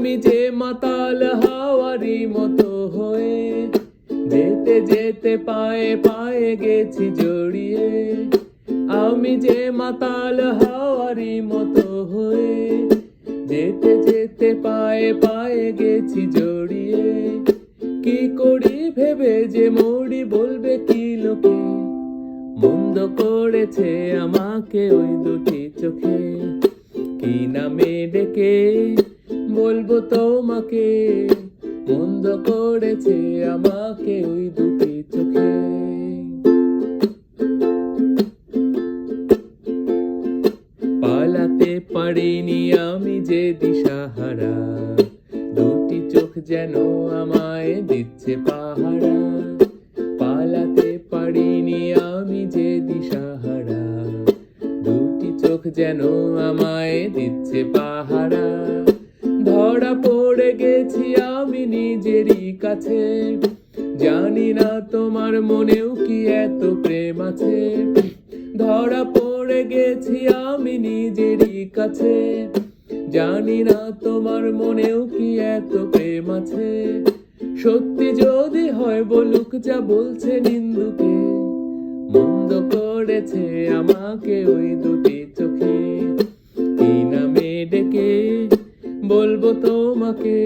আমি যে মাতাল হাওয়ারি মতো হয়ে যেতে যেতে পায়ে পায়ে গেছি জড়িয়ে। আমি যে মাতাল হাওয়ারি মতো হয়ে যেতে যেতে পায়ে পায়ে গেছি জড়িয়ে। কি করি ভেবে যে মরি বলবে কি লোকে, মন্দ করেছে আমাকে ওই দুটি চোখে। কি নামে ডেকে বলবো তোমাকে, মন্দ করেছে আমাকে ওই দুটি চোখে। পালাতে পারিনি আমি যে দিশাহারা, দুটি চোখ যেন আমায় দিচ্ছে পাহারা। পালাতে পারিনি আমি যে দিশাহারা, দুটি চোখ যেন আমায় দিচ্ছে পাহারা। ধরা পড়ে গেছি আমি নিজেরই কাছে, জানি না তোমার মনেও কি এত প্রেম আছে। ধরা পড়ে গেছি আমি নিজেরই কাছে, জানি না তোমার মনেও কি এত প্রেম আছে। সত্যি যদি হয় বলুক যা বলছে নিন্দুকে, মন্দ করেছে আমাকে ওই দুটি চোখে। কি নামে ডেকে বলবো তোমাকে,